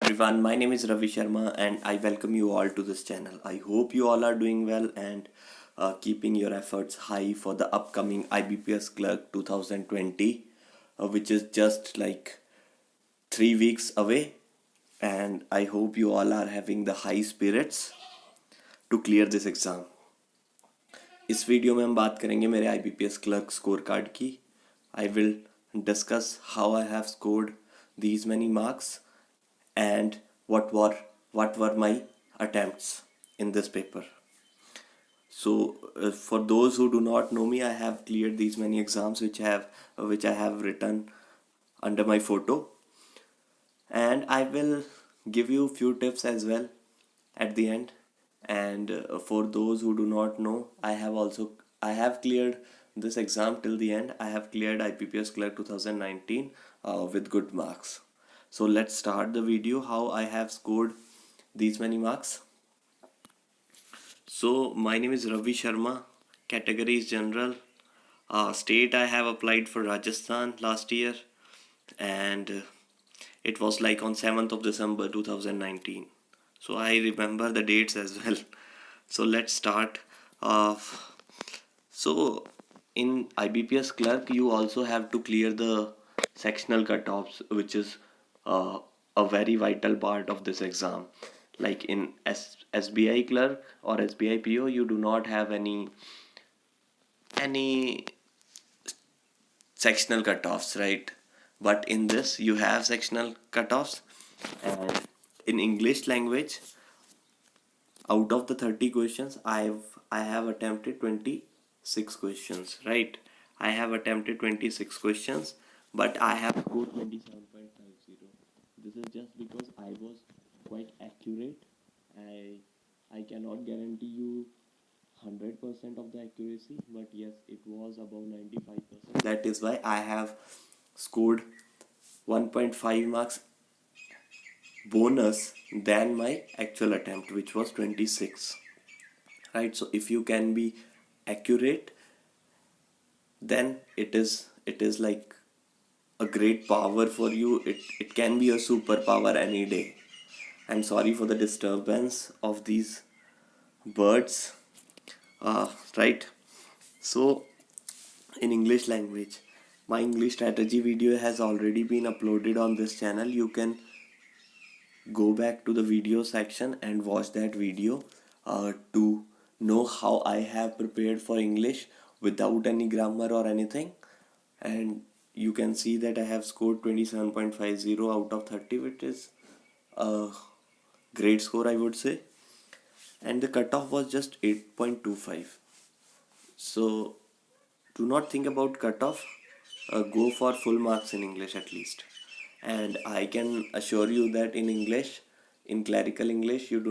everyone, my name is Ravi Sharma and I welcome you all to this channel. I hope you all are doing well and keeping your efforts high for the upcoming IBPS Clerk 2020, which is just like 3 weeks away. And I hope you all are having the high spirits to clear this exam. इस video में हम बात करेंगे मेरे IBPS clerk score card की. I will discuss how I have scored these many marks and what were my attempts in this paper. So for those who do not know me, I have cleared these many exams which I have written under my photo, and I will give you few tips as well at the end. And for those who do not know, I have cleared this exam till the end. I have cleared IPPS Clerk 2019 with good marks. So let's start the video how I have scored these many marks. So my name is Ravi Sharma. Category is general. State I have applied for Rajasthan last year, and it was like on 7th of December 2019. So I remember the dates as well. So let's start. So in IBPS Clerk, you also have to clear the sectional cutoffs, which is a very vital part of this exam. Like in SBI Clerk or SBI PO, you do not have any sectional cutoffs, right? But in this, you have sectional cutoffs, and in English language, out of the 30 questions, I have attempted 26 questions, right? I have attempted 26 questions, but I have scored 27.50. This is just because I was quite accurate. I cannot guarantee you 100% of the accuracy, but yes, it was above 95%. That is why I have scored 1.5 marks bonus than my actual attempt, which was 26, right? So if you can be accurate, then it is like a great power for you. It can be a superpower any day. And sorry for the disturbance of these birds, right? So in English language, my English strategy video has already been uploaded on this channel. You can go back to the video section and watch that video to know how I have prepared for English without any grammar or anything. And you can see that I have scored 27.50 out of 30, which is a great score, I would say. And the cutoff was just 8.25. So do not think about cutoff. Go for full marks in English at least. And I can assure you that in English, in clerical English, you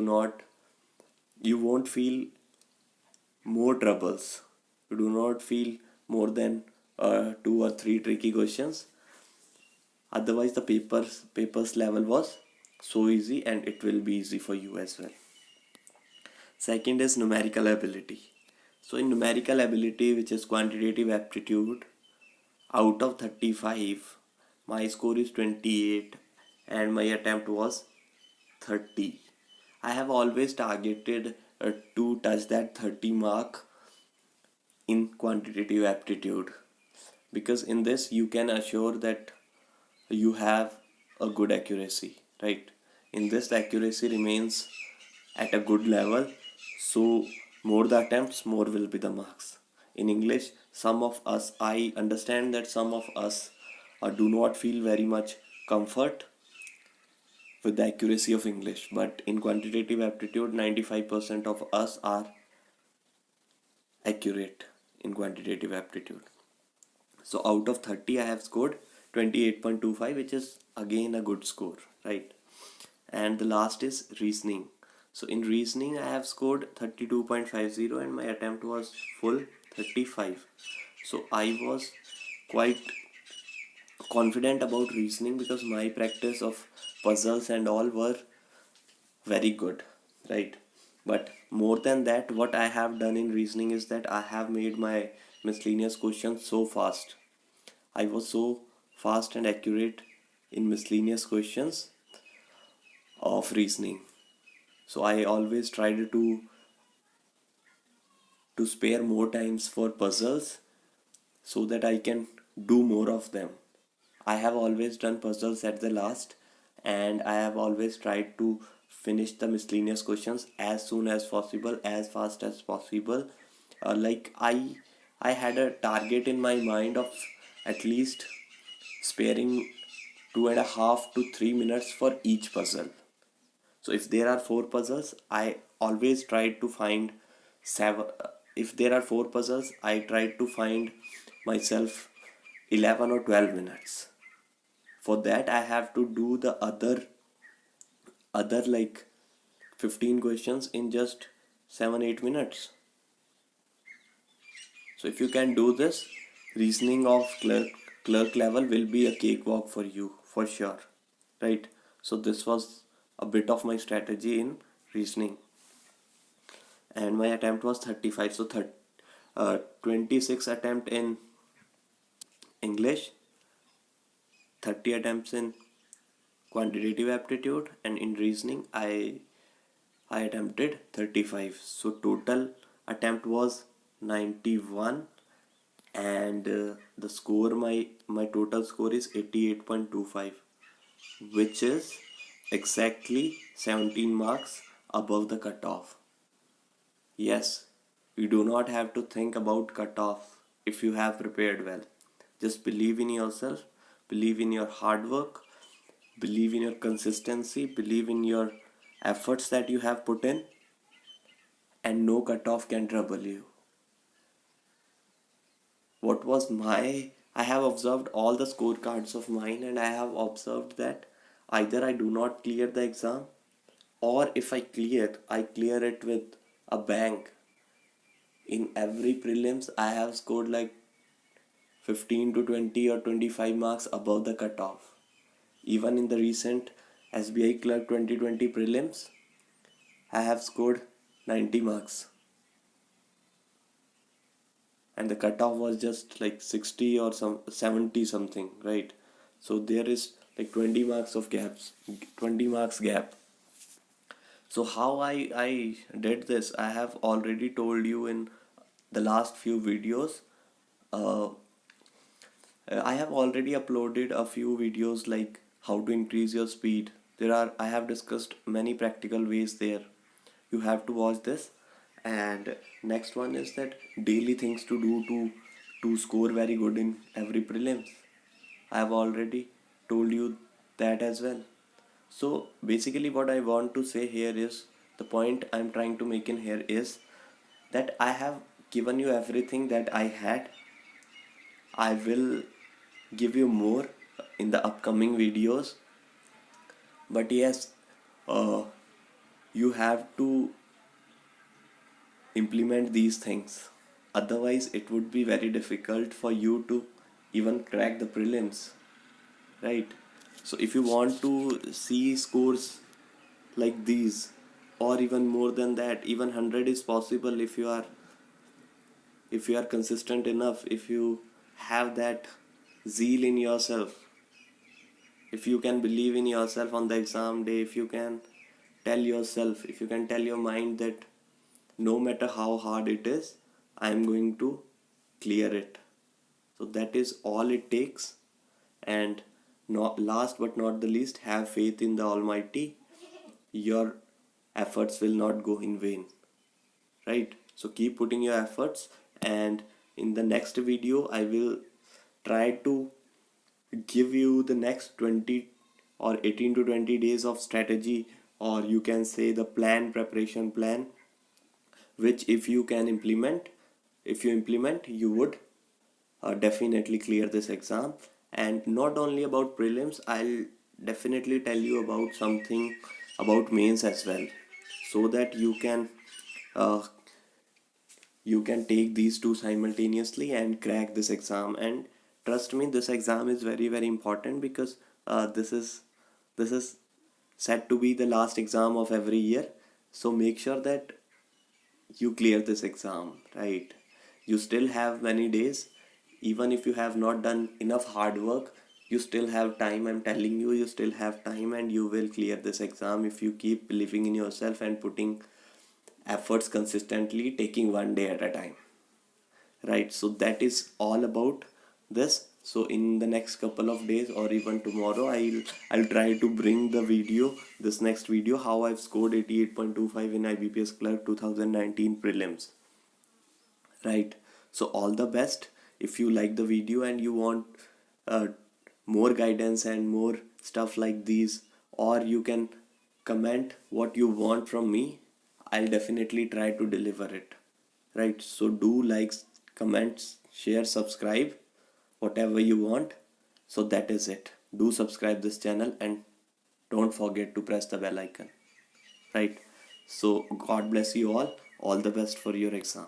won't feel more troubles. You do not feel more than 2 or 3 tricky questions. Otherwise, the papers level was so easy, and it will be easy for you as well. Second is numerical ability. So in numerical ability, which is quantitative aptitude, out of 35, my score is 28 and my attempt was 30. I have always targeted to touch that 30 mark in quantitative aptitude, because in this you can assure that you have a good accuracy, right? In this, the accuracy remains at a good level, so more the attempts, more will be the marks. In English, I understand that some of us do not feel very much comfort with the accuracy of English, but in quantitative aptitude, 95% of us are accurate in quantitative aptitude. So out of 30, I have scored 28.25, which is again a good score, right? And the last is reasoning. So in reasoning, I have scored 32.50 and my attempt was full 35. So I was quite confident about reasoning because my practice of puzzles and all were very good, right? But more than that, what I have done in reasoning is that I have made my miscellaneous questions so fast. I was so fast and accurate in miscellaneous questions of reasoning. So I always tried to spare more times for puzzles so that I can do more of them. I have always done puzzles at the last, and I have always tried to finish the miscellaneous questions as soon as possible, as fast as possible. Like I had a target in my mind of at least sparing 2.5 to 3 minutes for each puzzle. So if there are four puzzles, I always try to find seven. If there are four puzzles, I try to find myself 11 or 12 minutes. For that, I have to do the other like 15 questions in just 7-8 minutes. So if you can do this, reasoning of clerk level will be a cakewalk for you for sure, right? So this was a bit of my strategy in reasoning, and my attempt was 35. So 26 attempt in English, 30 attempts in quantitative aptitude, and in reasoning I attempted 35. So total attempt was 91, and the score, my total score is 88.25, which is exactly 17 marks above the cutoff. Yes, you do not have to think about cutoff if you have prepared well. Just believe in yourself, believe in your hard work, believe in your consistency, believe in your efforts that you have put in, and no cutoff can trouble you. What was my I have observed all the scorecards of mine, and I have observed that either I do not clear the exam, or if I clear it with a bang. In every prelims, I have scored like 15 to 20 or 25 marks above the cutoff. Even in the recent SBI Clerk 2020 prelims, I have scored 90 marks, and the cutoff was just like 60 or some 70 something, right? So there is like 20 marks of gaps, 20 marks gap. So how I did this, I have already told you in the last few videos. uh, I have already uploaded a few videos like how to increase your speed. I have discussed many practical ways there. You have to watch this. And next one is that daily things to do to score very good in every prelims. I have already told you that as well. So basically what I want to say here is, the point I'm trying to make in here is that I have given you everything that I had. I will give you more in the upcoming videos, but yes, uh, you have to implement these things, otherwise it would be very difficult for you to even crack the prelims, right? So if you want to see scores like these, or even more than that, even 100 is possible if you are consistent enough, if you have that zeal in yourself, if you can believe in yourself on the exam day, if you can tell yourself, if you can tell your mind that no matter how hard it is, I am going to clear it. So that is all it takes. And not last but not the least, have faith in the Almighty. Your efforts will not go in vain, right? So keep putting your efforts, and in the next video I will try to give you the next 20 or 18 to 20 days of strategy, or you can say the preparation plan, which if you implement, you would definitely clear this exam. And not only about prelims, I'll definitely tell you about something about mains as well, so that uh, you can take these two simultaneously and crack this exam. And trust me, this exam is very very important, because this is said to be the last exam of every year. So make sure that you clear this exam, right? You still have many days. Even if you have not done enough hard work, You still have time. I'm telling you, you still have time, and you will clear this exam if you keep believing in yourself and putting efforts consistently, taking one day at a time. Right, so that is all about this. So in the next couple of days or even tomorrow, I'll try to bring the video, this next video, how I've scored 88.25 in IBPS Clerk 2019 prelims. Right, so all the best. If you like the video and you want uh, more guidance and more stuff like these, or you can comment what you want from me, I'll definitely try to deliver it. Right, so do likes, comments, share, subscribe, whatever you want. So that is it. Do subscribe this channel and don't forget to press the bell icon. Right, so God bless you all the best for your exam.